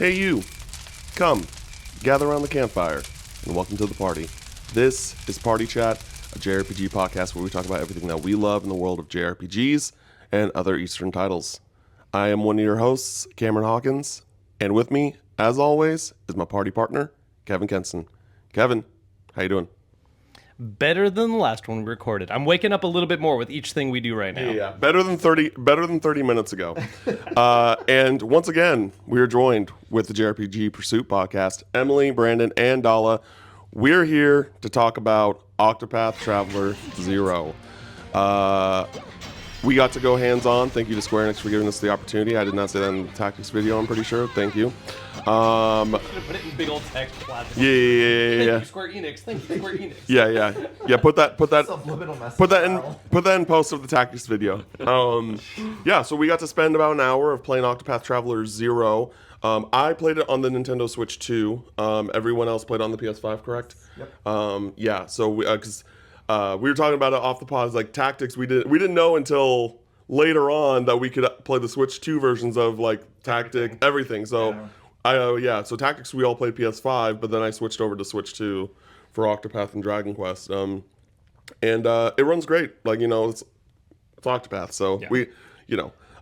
Hey you, come, gather around the campfire, and welcome to the party. This is Party Chat, a JRPG podcast where we talk about everything that we love in the world of JRPGs and other Eastern titles. I am one of your hosts, Cameron Hawkins, and with me, as always, is my party partner, Kevin Kenson. Kevin, how you doing? Better than the last one we recorded. I'm waking up a little bit more with each thing we do right now. Yeah, better than 30 minutes ago. And once again, we are joined with the JRPG Pursuit podcast, Emily, Brandon, and Dala. We're here to talk about Octopath Traveler 0. We got to go hands-on. Thank you to Square Enix for giving us the opportunity. I did not say that in the tactics video, I'm pretty sure. Thank you. Should have put it in big old text. Yeah. Thank you, Square Enix. Thank you, Square Enix. Yeah. Put that in post of the tactics video. So we got to spend about an hour of playing Octopath Traveler 0. I played it on the Nintendo Switch 2. Everyone else played on the PS5, correct? Yep. So because we were talking about it off the pod, like tactics. We didn't know until later on that we could play the Switch 2 versions of like tactic everything. So so tactics we all played PS5, but then I switched over to Switch 2 for Octopath and Dragon Quest. And it runs great. Like it's Octopath, so we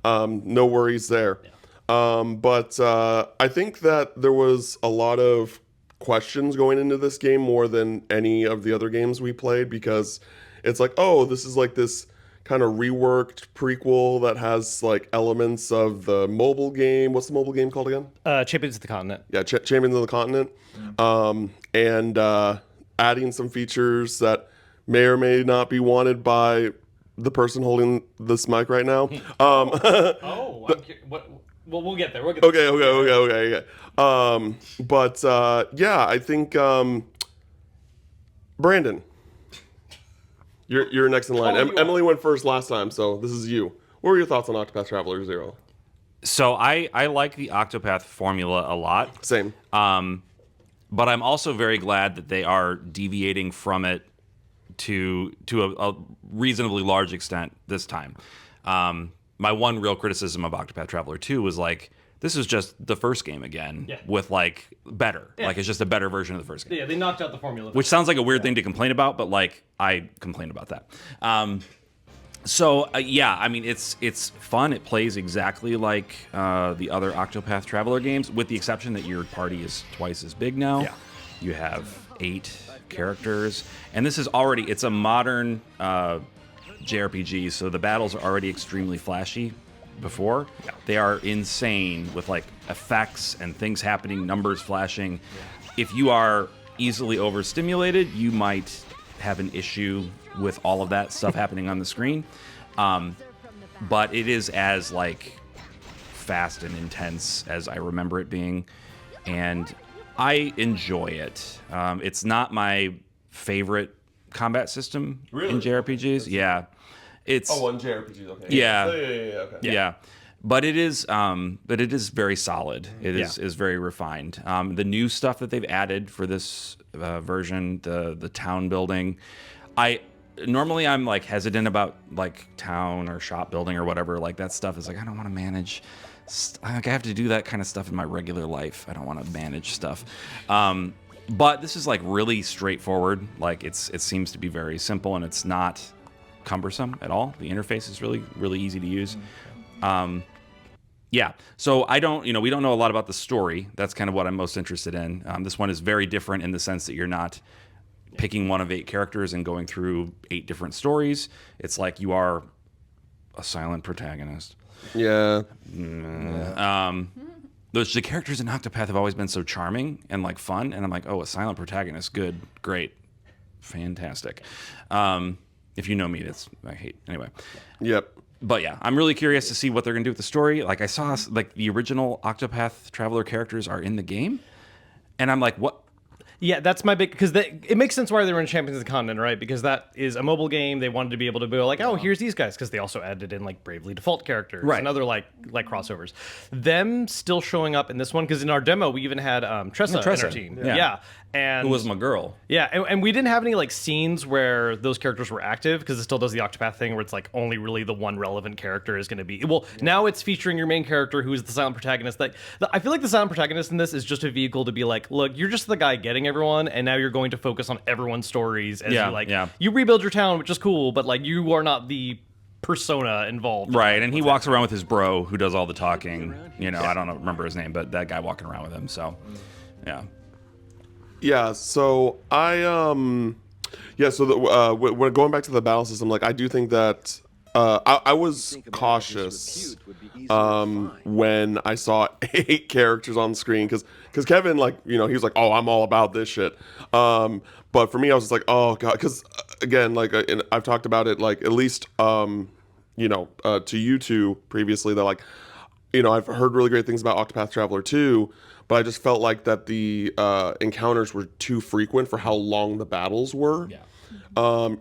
no worries there. But I think that there was a lot of questions going into this game more than any of the other games we played, because it's like, oh, this is like this kind of reworked prequel that has like elements of the mobile game. What's the mobile game called again? Champions of the Continent. Yeah, Champions of the Continent. And adding some features that may or may not be wanted by the person holding this mic right now. Well, we'll get there. Okay. I think Brandon, you're next in line. Emily went first last time, so this is you. What were your thoughts on Octopath Traveler 0? So I like the Octopath formula a lot. Same. But I'm also very glad that they are deviating from it to a reasonably large extent this time. My one real criticism of Octopath Traveler 2 was like, this is just the first game again with like better. Yeah. Like it's just a better version of the first game. Yeah, they knocked out the formula. Which sounds like a weird thing to complain about, but like I complain about that. I mean, it's fun. It plays exactly like the other Octopath Traveler games, with the exception that your party is twice as big now. Yeah. You have 8 characters, and this is it's a modern JRPG, so the battles are already extremely flashy. Before they are insane with like effects and things happening, numbers flashing. If you are easily overstimulated, you might have an issue with all of that stuff happening on the screen. But it is as like fast and intense as I remember it being, and I enjoy it. It's not my favorite combat system in JRPGs. Yeah. It's on JRPGs, okay. Yeah. Okay. Yeah. But it is very solid. It is very refined. The new stuff that they've added for this version, the town building, I'm like hesitant about like town or shop building or whatever. Like that stuff is like, I don't want to manage. Like I have to do that kind of stuff in my regular life. I don't want to manage stuff. But this is like really straightforward. Like it seems to be very simple, and it's not cumbersome at all. The interface is really, really easy to use. So we don't know a lot about the story. That's kind of what I'm most interested in. This one is very different in the sense that you're not picking one of 8 characters and going through 8 different stories. It's like you are a silent protagonist. Yeah. The characters in Octopath have always been so charming and like fun, and I'm like, oh, a silent protagonist, good, great, fantastic. If you know me, I hate anyway. Yep. But yeah, I'm really curious to see what they're gonna do with the story. Like I saw like the original Octopath Traveler characters are in the game, and I'm like, what? Yeah, that's my big, because it makes sense why they were in Champions of the Continent, right? Because that is a mobile game. They wanted to be able to be like, oh, here's these guys, because they also added in like Bravely Default characters Right. and other like crossovers. Them still showing up in this one, because in our demo we even had Tressa in our team. Yeah. And Who was my girl? Yeah, and we didn't have any like scenes where those characters were active, because it still does the Octopath thing where it's like only really the one relevant character is going to be. Well, now it's featuring your main character who is the silent protagonist. I feel like the silent protagonist in this is just a vehicle to be like, look, you're just the guy getting everyone, and now you're going to focus on everyone's stories as you rebuild your town, which is cool, but like you are not the persona involved. Right, and he walks around with his bro who does all the talking. You know, I don't remember his name, but that guy walking around with him. So, yeah. Yeah, so when going back to the battle system, like I do think that I was cautious when I saw 8 characters on the screen, because Kevin, like, you know, he was like, oh, I'm all about this shit. But for me, I was just like, oh god, because again, like and I've talked about it, like at least to you two previously, that like, you know, I've heard really great things about Octopath Traveler 2. But I just felt like that the encounters were too frequent for how long the battles were,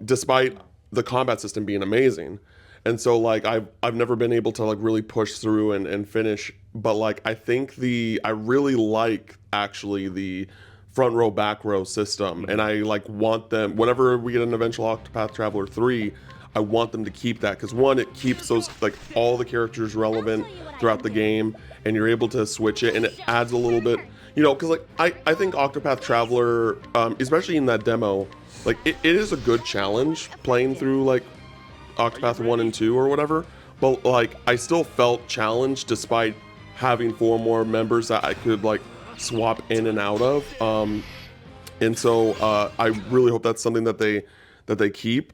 despite the combat system being amazing. And so like I've never been able to like really push through and finish. But like I think I really like actually the front row back row system, and I like want them whenever we get an eventual Octopath Traveler 3. I want them to keep that, because one, it keeps those like all the characters relevant throughout the game, and you're able to switch it, and it adds a little bit, you know, because like I think Octopath Traveler, especially in that demo, like it is a good challenge playing through like Octopath 1 and 2 or whatever, but like I still felt challenged despite having 4 more members that I could like swap in and out of, and so I really hope that's something that they keep.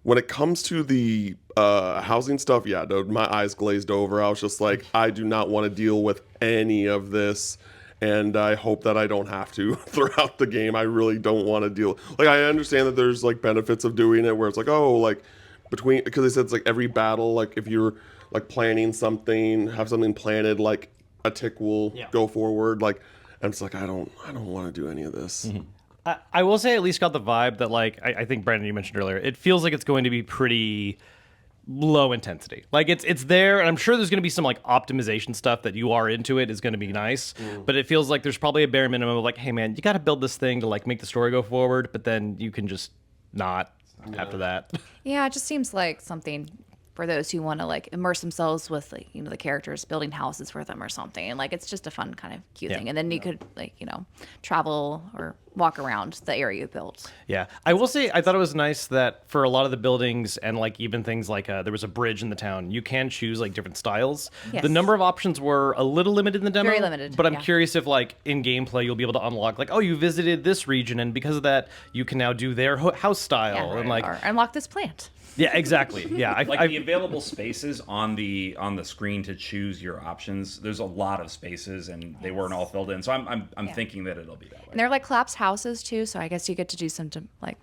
When it comes to the housing stuff, yeah, dude, my eyes glazed over. I was just like, I do not want to deal with any of this, and I hope that I don't have to throughout the game. I really don't want to deal. Like, I understand that there's like benefits of doing it, where it's like, oh, like because they said it's like every battle, like if you're like planning something, have something planted, like a tick will go forward. Like, and it's like I don't want to do any of this. Mm-hmm. I will say I at least got the vibe that, like, I think, Brandon, you mentioned earlier, it feels like it's going to be pretty low intensity. Like, it's there, and I'm sure there's going to be some, like, optimization stuff that you are into it is going to be nice, but it feels like there's probably a bare minimum of, like, hey, man, you got to build this thing to, like, make the story go forward, but then you can just not after that. Yeah, it just seems like something for those who want to like immerse themselves with, like, you know, the characters, building houses for them or something. And like it's just a fun kind of cute thing. And then you could, like, you know, travel or walk around the area you built. Yeah, I will say I thought it was nice that for a lot of the buildings and like even things like there was a bridge in the town, you can choose like different styles. Yes. The number of options were a little limited in the demo. Very limited, But I'm yeah. curious if like in gameplay you'll be able to unlock like, oh, you visited this region and because of that you can now do their house style and like or unlock this plant. yeah, exactly. Yeah, Like the available spaces on the screen to choose your options. There's a lot of spaces, and they weren't all filled in. So I'm thinking that it'll be that way. And they're like collapsed houses too, so I guess you get to do some like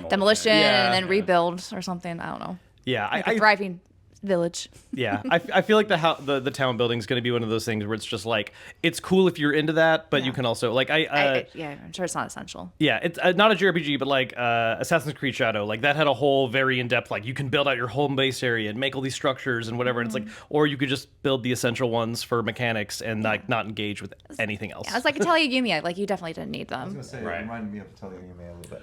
demolition and then rebuild or something. I don't know. yeah, Like a thriving village. Yeah, I feel like the town building is going to be one of those things where it's just like it's cool if you're into that, but you can also like Yeah, I'm sure it's not essential. yeah, it's not a JRPG, but like Assassin's Creed Shadow, like that had a whole very in depth like you can build out your home base area and make all these structures and whatever. And it's like, or you could just build the essential ones for mechanics and like not engage with anything else. Yeah, it's like Atelier Yumiya. Like you definitely didn't need I was them. gonna say, Right. it reminded me of Atelier Yumiya a little bit.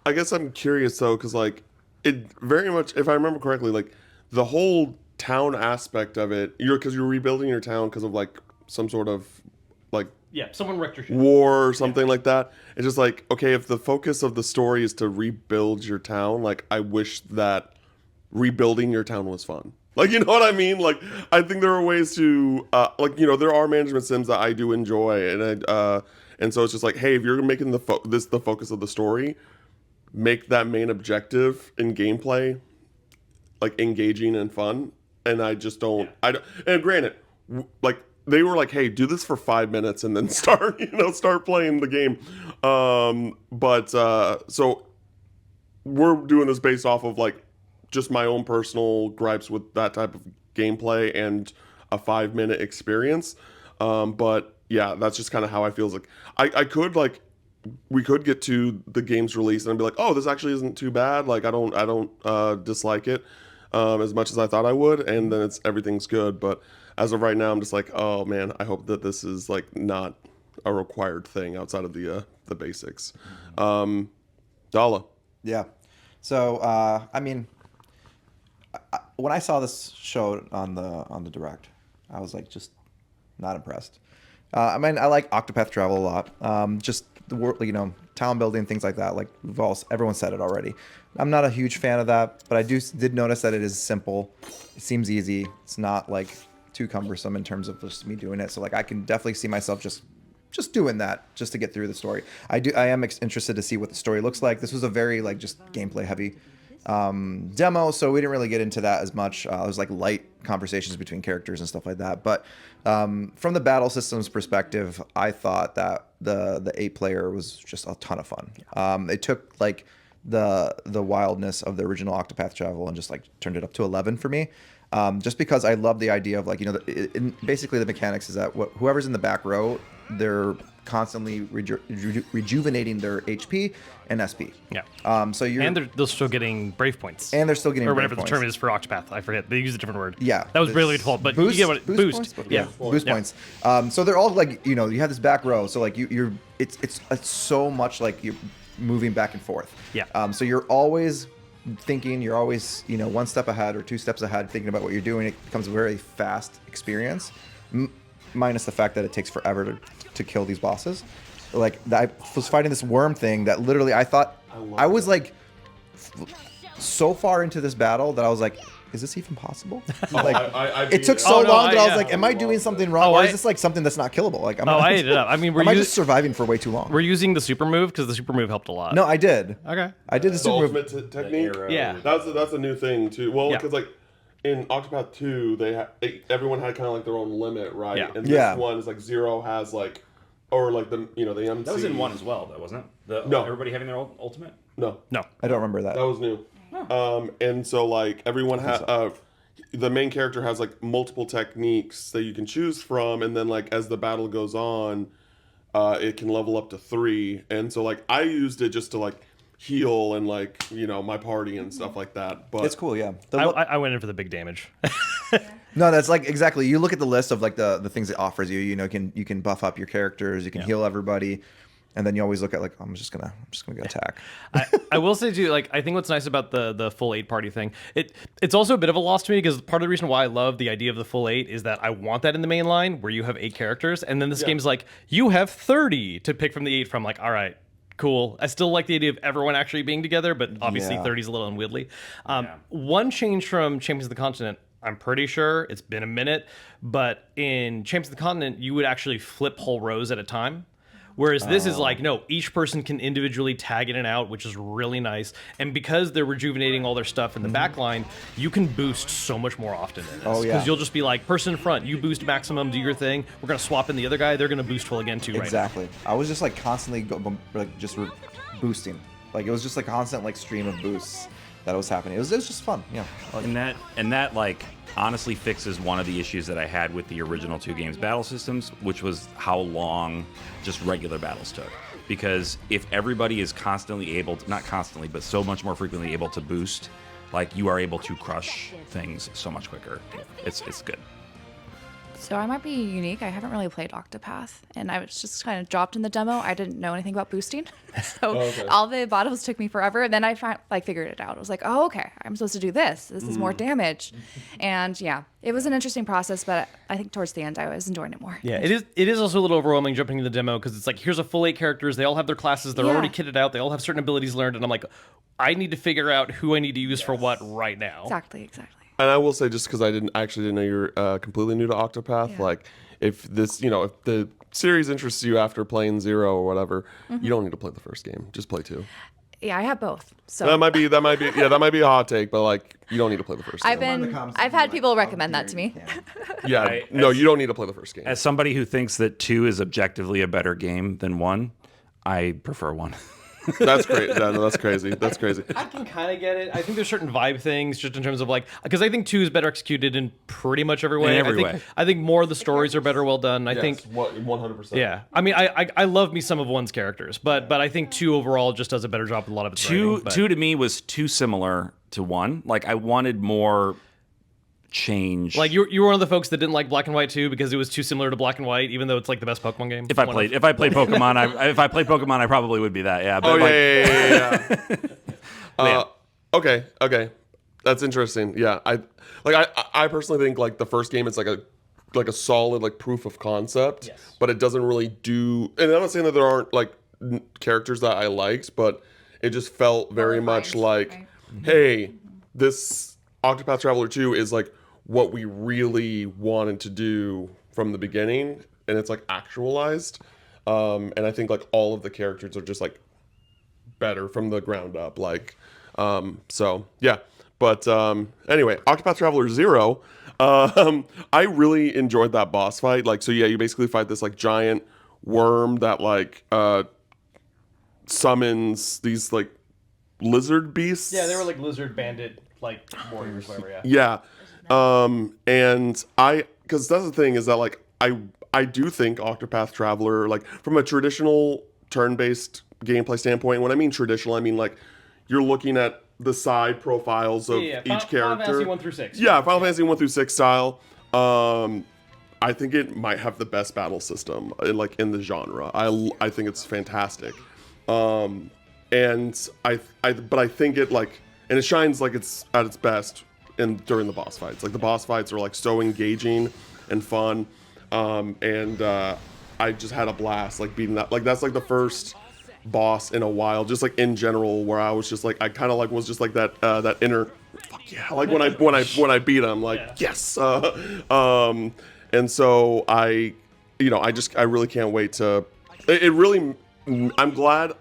I guess I'm curious though, because like it very much, if I remember correctly, like the whole town aspect of it, because you're rebuilding your town because of like some sort of like Yeah, someone wrecked your ship. war or something like that. It's just like, okay, if the focus of the story is to rebuild your town, like I wish that rebuilding your town was fun. Like, you know what I mean? Like, I think there are ways to, like, you know, there are management sims that I do enjoy, and so it's just like, hey, if you're making the focus of the story, make that main objective in gameplay like engaging and fun. And I just don't. And granted, like they were like, hey, do this for 5 minutes and then start playing the game. So we're doing this based off of like just my own personal gripes with that type of gameplay and a 5-minute experience. But yeah, that's just kind of how I feel. Like I could like we could get to the game's release and be like, oh, this actually isn't too bad. Like I don't dislike it as much as I thought I would, and then everything's good. But as of right now, I'm just like, oh man, I hope that this is like not a required thing outside of the basics. Dala. Yeah. So I mean, when I saw this show on the direct, I was like just not impressed. I mean, I like Octopath Travel a lot. Just the world, town building, things like that. Like everyone said it already. I'm not a huge fan of that, but I did notice that it is simple. It seems easy. It's not like too cumbersome in terms of just me doing it. So like I can definitely see myself just doing that just to get through the story. I am interested to see what the story looks like. This was a very like just gameplay heavy demo, so we didn't really get into that as much. It was like light conversations between characters and stuff like that. But from the battle systems perspective, I thought that the 8-player was just a ton of fun. It took like the wildness of the original Octopath Travel and just like turned it up to 11 for me. Just because I love the idea of like, basically the mechanics is that whoever's in the back row, they're constantly rejuvenating their HP and SP. Yeah. So they're still getting brave points. And they're still getting or brave whatever points. the term is for Octopath. I forget. They use a different word. Yeah. That was really default, but you get what boost. Points? Yeah. Boost points. So they're all like, you have this back row. So like it's so much like you're moving back and forth. Yeah. So you're always thinking, you're always, one step ahead or two steps ahead thinking about what you're doing. It becomes a very fast experience, minus the fact that it takes forever to kill these bosses. Like I was fighting this worm thing that literally I thought I was like so far into this battle that I was like, is this even possible? Like it took so long that I was like, am I doing something wrong? Or is this like something that's not killable? Like I ate it up. I mean, am I just surviving for way too long? We're using the super move because the super move helped a lot. No, I did. Okay. I did the super move. Ultimate technique. Yeah. That's a new thing too. Well, because like in Octopath 2, everyone had kind of like their own limit, right? Yeah. And this one is like Zero has like, or like the the MC. That was in 1 as well, though, wasn't it? No. Everybody having their ultimate? No. I don't remember that. That was new. And so like everyone had the main character has like multiple techniques that you can choose from, and then like as the battle goes on, it can level up to 3. And so like I used it just to like heal and like my party and stuff like that. But it's cool, yeah. I went in for the big damage. No, that's like exactly. You look at the list of like the things it offers you. You can buff up your characters. You can heal everybody, and then you always look at like I'm just gonna go attack. I will say too, like I think what's nice about the full 8 party thing, it's also a bit of a loss to me because part of the reason why I love the idea of the full 8 is that I want that in the main line where you have 8 characters, and then this game's like you have 30 to pick from the 8 from. Like, all right. Cool. I still like the idea of everyone actually being together, but obviously 30 is a little unwieldy. One change from Champions of the Continent, I'm pretty sure it's been a minute, but in Champions of the Continent, you would actually flip whole rows at a time. Whereas this is like, no, each person can individually tag in and out, which is really nice. And because they're rejuvenating all their stuff in the back line, you can boost so much more often in this. Because you'll just be like, person in front, you boost maximum, do your thing. We're going to swap in the other guy. They're going to boost full again too. Exactly. I was just like constantly boosting. Like it was just like constant like stream of boosts that was happening. It was just fun. Yeah. And that like honestly fixes one of the issues that I had with the original 2 games battle systems, which was how long just regular battles took. Because if everybody is constantly able to, not constantly, but so much more frequently able to boost, like you are able to crush things so much quicker. It's good. So I might be unique. I haven't really played Octopath, and I was just kind of dropped in the demo. I didn't know anything about boosting, so all the battles took me forever. And then I figured it out. I was like, oh, okay, I'm supposed to do this. This is more damage, and yeah, it was an interesting process. But I think towards the end, I was enjoying it more. Yeah, it is also a little overwhelming jumping into the demo because it's like here's a full 8 characters. They all have their classes. They're already kitted out. They all have certain abilities learned, and I'm like, I need to figure out who I need to use for what right now. Exactly. And I will say, just because I didn't know you're completely new to Octopath, like if this, if the series interests you after playing 0 or whatever, you don't need to play the first game. Just play 2. Yeah, I have both. So that might be a hot take, but like you don't need to play the first game. I've had people recommend that to me. You don't need to play the first game. As somebody who thinks that 2 is objectively a better game than 1, I prefer 1. That's great. No, that's crazy. That's crazy. I can kind of get it. I think there's certain vibe things just in terms of like, because I think 2 is better executed in pretty much every way. In every way. I think more of the stories are better well done. I think 100%. yeah. I mean, I love me some of 1's characters, but I think 2 overall just does a better job with a lot of its Two writing, but- to me was too similar to 1. Like I wanted more change. Like you were one of the folks that didn't like Black and White 2 because it was too similar to Black and White, even though it's like the best Pokemon game. if I played Pokemon, if I played Pokemon, I probably would be that. Yeah. But Oh, like, yeah. Okay. That's interesting. Yeah. I personally think like the first game is like a solid like proof of concept, Yes. but it doesn't really do. And I'm not saying that there aren't like characters that I liked, but it just felt very much like, right? hey, this Octopath Traveler 2 is like what we really wanted to do from the beginning, and it's like actualized. And I think like all of the characters are just like better from the ground up. Like, so yeah. But anyway, Octopath Traveler 0, I really enjoyed that boss fight. Like, so yeah, you basically fight this like giant worm that like summons these like lizard beasts. Yeah, they were like lizard bandit like warriors, whatever. Yeah. Yeah. And because that's the thing is that like I do think Octopath Traveler, like from a traditional turn-based gameplay standpoint, when I mean traditional, I mean like you're looking at the side profiles of each character. Final Fantasy 1 through 6. Yeah, Final Fantasy 1 through 6 style. I think it might have the best battle system in the genre. I think it's fantastic. And but I think it like, and it shines like it's at its best during the boss fights. Like the boss fights are like so engaging and fun. I just had a blast like beating that. Like that's like the first boss in a while, just like in general, where I was just like I kind of like was just like that inner fuck yeah, like when I beat him, like yes. And so I really can't wait to. It really, I'm glad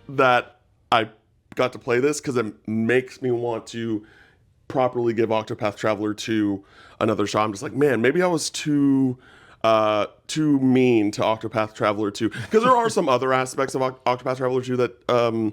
that I got to play this because it makes me want to properly give Octopath Traveler 2 another shot. I'm just like, man, maybe I was too mean to Octopath Traveler 2 because there are some other aspects of Octopath Traveler 2 that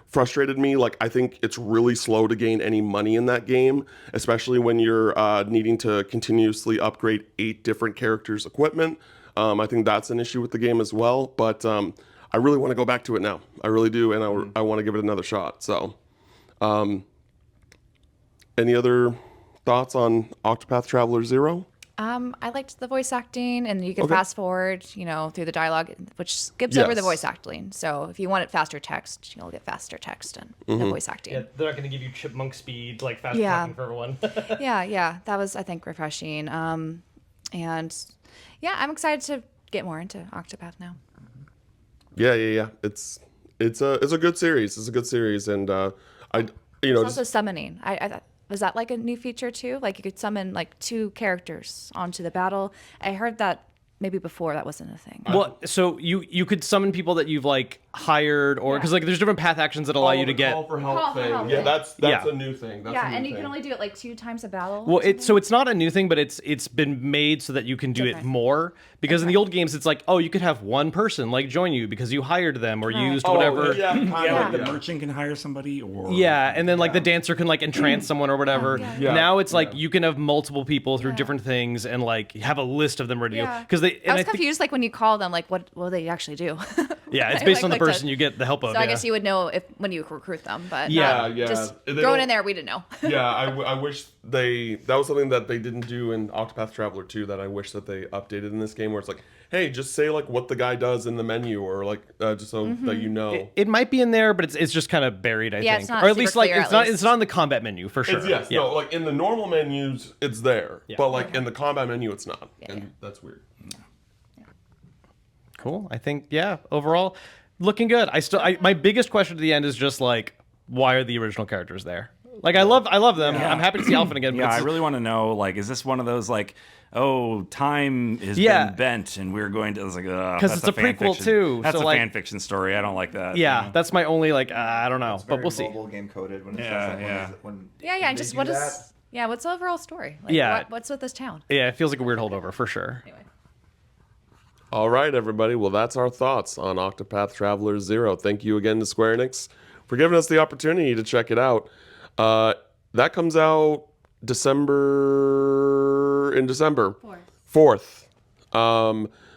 frustrated me. Like I think it's really slow to gain any money in that game, especially when you're needing to continuously upgrade 8 different characters' equipment. I think that's an issue with the game as well, but I really want to go back to it now. I really do, and I want to give it another shot. So, any other thoughts on Octopath Traveler 0? I liked the voice acting, and you can fast forward, through the dialogue, which skips over the Yes. voice acting. So if you wanted faster text, you'll get faster text and the voice acting. Yeah, they're not going to give you chipmunk speed, like fast Yeah. talking for everyone. Yeah, that was I think refreshing. And yeah, I'm excited to get more into Octopath now. Yeah. It's a good series. It's a good series, and It's also summoning. I thought, was that like a new feature too? Like you could summon like 2 characters onto the battle. I heard that maybe before that wasn't a thing. Well, so you could summon people that you've like hired, or because like there's different path actions that allow you to get. call for help Call for thing. help Yeah, thing. that's Yeah. a new thing. That's a new And you thing. can only do it like 2 times a battle. Well, it's not a new thing, but it's been made so that you can do it Different. more. Because in the old games, it's like, oh, you could have one person like join you because you hired them or used whatever. Yeah, Yeah. the merchant can hire somebody, or Yeah, and then like the dancer can like entrance someone or whatever. Yeah. Now it's like you can have multiple people through different things and like have a list of them ready to go. Because they, I was confused, like when you call them, like what will they actually do? Yeah, it's I, based on the like, person you get the help of. So I guess you would know if when you recruit them, but Yeah, yeah. just They throw it don't- in there. We didn't know. Yeah, I wish that was something that they didn't do in Octopath Traveler 2 that I wish that they updated in this game, where it's like, hey, just say like what the guy does in the menu, or like just so that you know. It might be in there, but it's just kind of buried, I Yeah, think. it's not Or at super least like clear, it's at not least. on the combat menu for sure. Yes, Yeah. no, like in the normal menus, it's there, Yeah. but like in the combat menu, it's not, and that's weird. Cool. I think overall looking good. My biggest question at the end is just like, why are the original characters there? Like I love them. I'm happy to see Alphen again. yeah, but I it's- really want to know. Like, is this one of those like, oh, time has Yeah. been bent, and we're going to? It's like, 'Cause it's a prequel, too, That's so, a like- fan fiction story. I don't like that. Yeah, that's my only like I don't know, but we'll see. Mobile game coded when it Yeah, says that yeah. when Yeah, when and they just do what is? that, Yeah, what's the overall story? Like, Yeah. what's with this town? Yeah, it feels like a weird holdover for sure. Anyway. All right, everybody. Well, that's our thoughts on Octopath Traveler 0. Thank you again to Square Enix for giving us the opportunity to check it out. That comes out December 4th.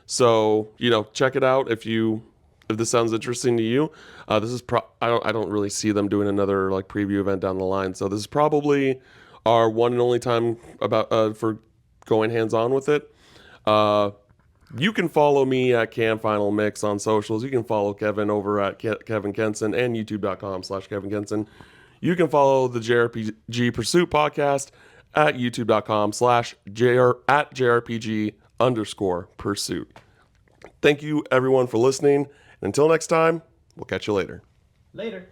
So, check it out if this sounds interesting to you. This is I don't really see them doing another like preview event down the line. So this is probably our one and only time for going hands-on with it. You can follow me at Cam Final Mix on socials. You can follow Kevin over at Kevin Kenson and youtube.com/Kevin Kenson. You can follow the JRPG Pursuit podcast at youtube.com/JRPG_Pursuit. Thank you everyone for listening. And until next time, we'll catch you later. Later.